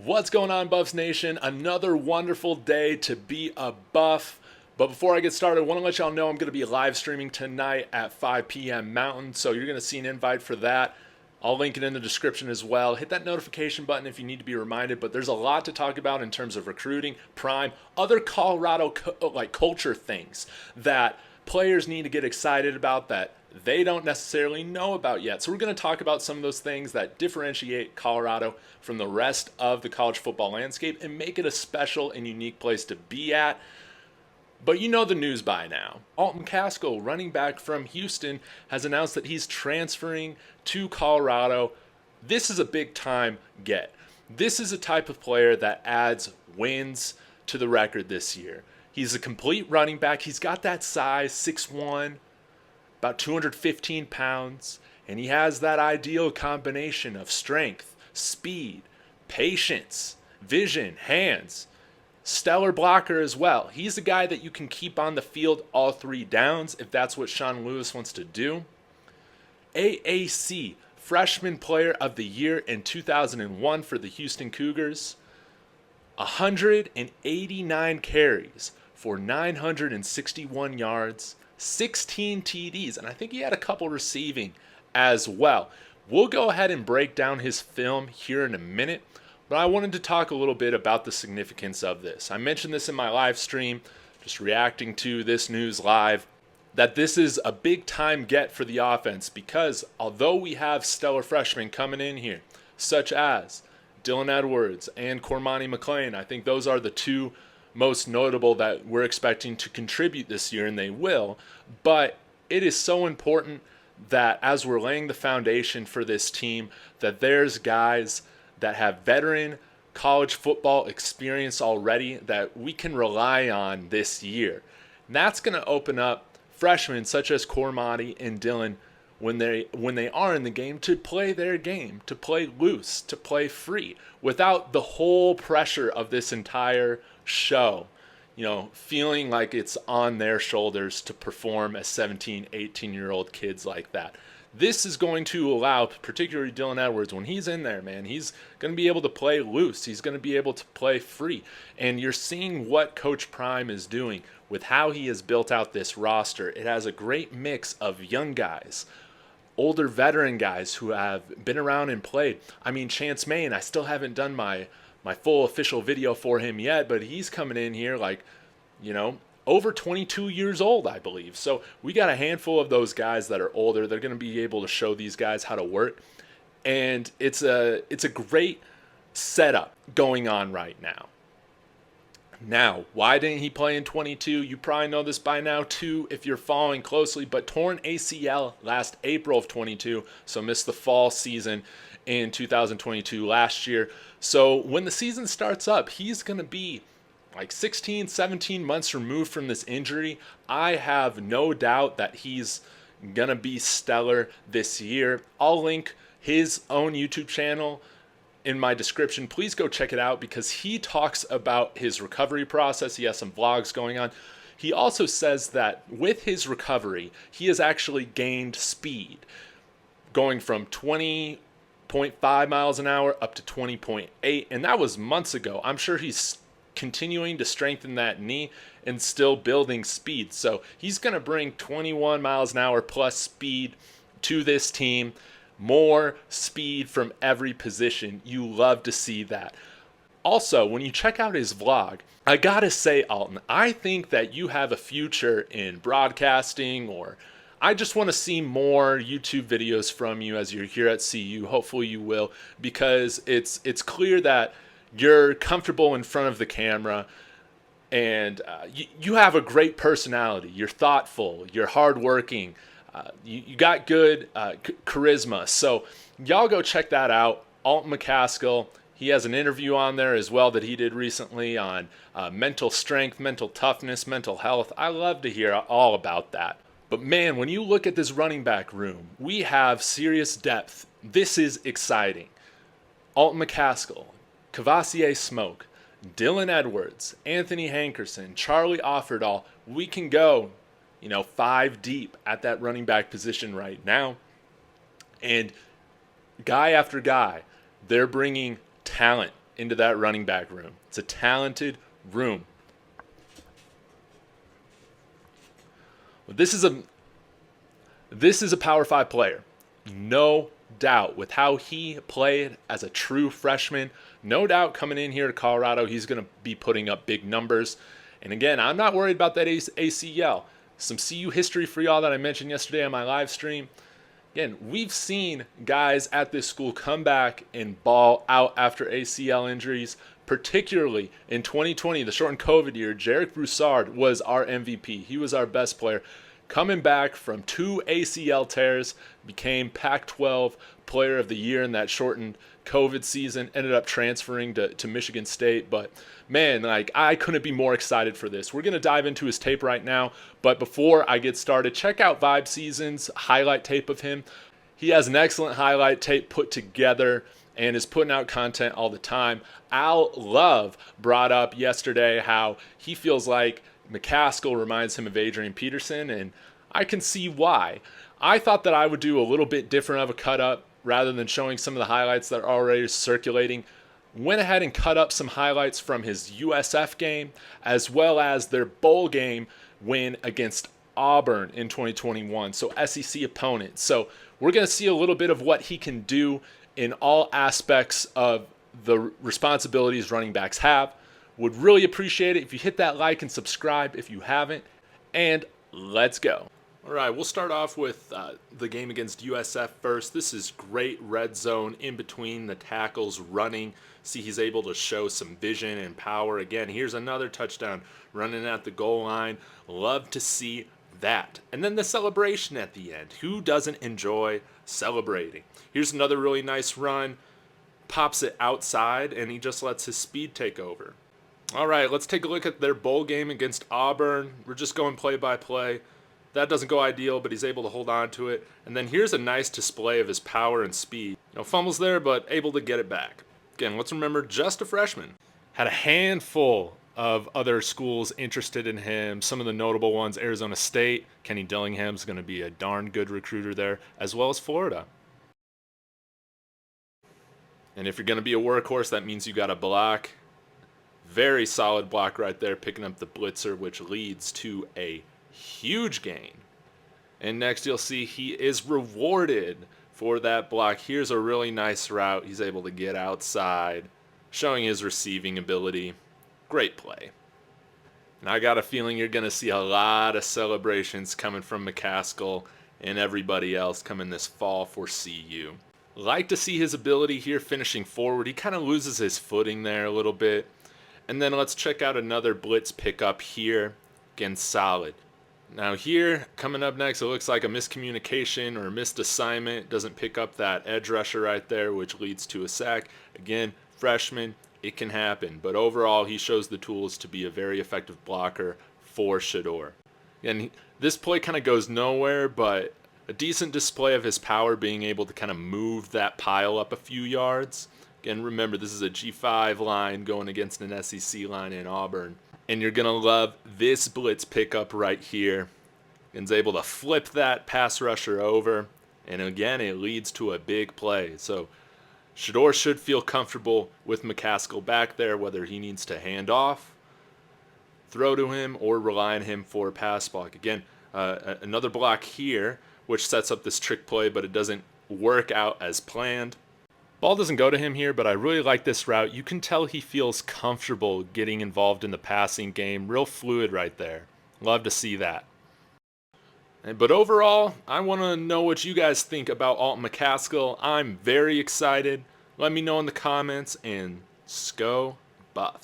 What's going on, Buffs Nation? Another wonderful day to be a Buff. But before I get started, I want to let y'all know I'm going to be live streaming tonight at 5 p.m. Mountain, so you're going to see an invite for that. I'll link it in the description as well. Hit that notification button if you need to be reminded, but there's a lot to talk about in terms of recruiting, Prime, other Colorado culture things that players need to get excited about that they don't necessarily know about yet. So we're going to talk about some of those things that differentiate Colorado from the rest of the college football landscape and make it a special and unique place to be at. But you know the news by now. Alton McCaskill, running back from Houston, has announced that he's transferring to Colorado. This is a big time get. This is a type of player that adds wins to the record this year. He's a complete running back. He's got that size, 6'1", about 215 pounds, and he has that ideal combination of strength, speed, patience, vision, hands. Stellar blocker as well. He's the guy that you can keep on the field all three downs if that's what Sean Lewis wants to do. AAC, Freshman Player of the Year in 2001 for the Houston Cougars. 189 carries for 961 yards, 16 TDs, and I think he had a couple receiving as well. We'll go ahead and break down his film here in a minute, but I wanted to talk a little bit about the significance of this. I mentioned this in my live stream, just reacting to this news live, that this is a big time get for the offense because although we have stellar freshmen coming in here, such as Dylan Edwards and Cormani McClain, I think those are the two most notable that we're expecting to contribute this year, and they will. But it is so important that as we're laying the foundation for this team, that there's guys that have veteran college football experience already that we can rely on this year. And that's going to open up freshmen such as Cormani and Dylan when they are in the game to play their game, to play loose, to play free, without the whole pressure of this entire show, feeling like it's on their shoulders to perform as 17, 18-year-old kids like that. This is going to allow, particularly Dylan Edwards, when he's in there, man, he's going to be able to play loose. He's going to be able to play free. And you're seeing what Coach Prime is doing with how he has built out this roster. It has a great mix of young guys, older veteran guys who have been around and played. I mean, Chance Main, I still haven't done my full official video for him yet, but he's coming in here over 22 years old, I believe. So we got a handful of those guys that are older. They're going to be able to show these guys how to work. And it's a great setup going on right now. Now, why didn't he play in 22? You probably know this by now too if you're following closely, but torn ACL last April of 22, so missed the fall season in 2022 last year. So when the season starts up, he's going to be like 16, 17 months removed from this injury. I have no doubt that he's going to be stellar this year. I'll link his own YouTube channel in my description. Please go check it out because he talks about his recovery process. He has some vlogs going on. He also says that with his recovery, he has actually gained speed, going from 20.5 miles an hour up to 20.8, and that was months ago. I'm sure he's continuing to strengthen that knee and still building speed. So he's going to bring 21 miles an hour plus speed to this team. More speed from every position. You love to see that. Also, when you check out his vlog, I gotta say, Alton, I think that you have a future in broadcasting, or I just want to see more YouTube videos from you as you're here at CU. Hopefully you will, because it's clear that you're comfortable in front of the camera, and you have a great personality. You're thoughtful. You're hardworking. You got good charisma. So y'all go check that out. Alton McCaskill. He has an interview on there as well that he did recently on mental strength, mental toughness, mental health. I love to hear all about that. But man, when you look at this running back room, we have serious depth. This is exciting. Alton McCaskill, Cavassier Smoke, Dylan Edwards, Anthony Hankerson, Charlie Offerdahl. We can go, 5 deep at that running back position right now. And guy after guy, they're bringing talent into that running back room. It's a talented room. This is a Power 5 player. No doubt with how he played as a true freshman. No doubt coming in here to Colorado, he's going to be putting up big numbers. And again, I'm not worried about that ACL. Some CU history for y'all that I mentioned yesterday on my live stream. Again, we've seen guys at this school come back and ball out after ACL injuries, particularly in 2020, the shortened COVID year. Jarek Broussard was our MVP. He was our best player. Coming back from 2 ACL tears, became Pac-12 Player of the Year in that shortened COVID season, ended up transferring to Michigan State. But man, I couldn't be more excited for this. We're going to dive into his tape right now. But before I get started, check out Vibe Season's highlight tape of him. He has an excellent highlight tape put together and is putting out content all the time. Al Love brought up yesterday how he feels like McCaskill reminds him of Adrian Peterson, and I can see why. I thought that I would do a little bit different of a cut up rather than showing some of the highlights that are already circulating. Went ahead and cut up some highlights from his USF game as well as their bowl game win against Auburn in 2021, so SEC opponent. So we're going to see a little bit of what he can do in all aspects of the responsibilities running backs have. Would really appreciate it if you hit that like and subscribe if you haven't. And let's go. All right, we'll start off with the game against USF first. This is great red zone in between the tackles running. See, he's able to show some vision and power. Again, here's another touchdown running at the goal line. Love to see that. And then the celebration at the end. Who doesn't enjoy celebrating? Here's another really nice run. Pops it outside, and he just lets his speed take over. All right, let's take a look at their bowl game against Auburn. We're just going play by play. That doesn't go ideal, but he's able to hold on to it. And then here's a nice display of his power and speed. No fumbles there, but able to get it back. Again, let's remember, just a freshman. Had a handful of other schools interested in him. Some of the notable ones, Arizona State. Kenny Dillingham's going to be a darn good recruiter there, as well as Florida. And if you're going to be a workhorse, that means you got to block. Very solid block right there, picking up the blitzer, which leads to a huge gain. And next you'll see he is rewarded for that block. Here's a really nice route. He's able to get outside, showing his receiving ability. Great play. And I got a feeling you're going to see a lot of celebrations coming from McCaskill and everybody else coming this fall for CU. Like to see his ability here finishing forward. He kind of loses his footing there a little bit. And then let's check out another blitz pickup here. Again, solid. Now here, coming up next, it looks like a miscommunication or a missed assignment. Doesn't pick up that edge rusher right there, which leads to a sack. Again, freshman, it can happen. But overall, he shows the tools to be a very effective blocker for Shedeur. And this play kind of goes nowhere, but a decent display of his power, being able to kind of move that pile up a few yards. Again, remember, this is a G5 line going against an SEC line in Auburn. And you're going to love this blitz pickup right here. And is able to flip that pass rusher over. And again, it leads to a big play. So Shedeur should feel comfortable with McCaskill back there, whether he needs to hand off, throw to him, or rely on him for a pass block. Again, another block here, which sets up this trick play, but it doesn't work out as planned. Ball doesn't go to him here, but I really like this route. You can tell he feels comfortable getting involved in the passing game. Real fluid right there. Love to see that. But overall, I want to know what you guys think about Alton McCaskill. I'm very excited. Let me know in the comments, and Sco Buff.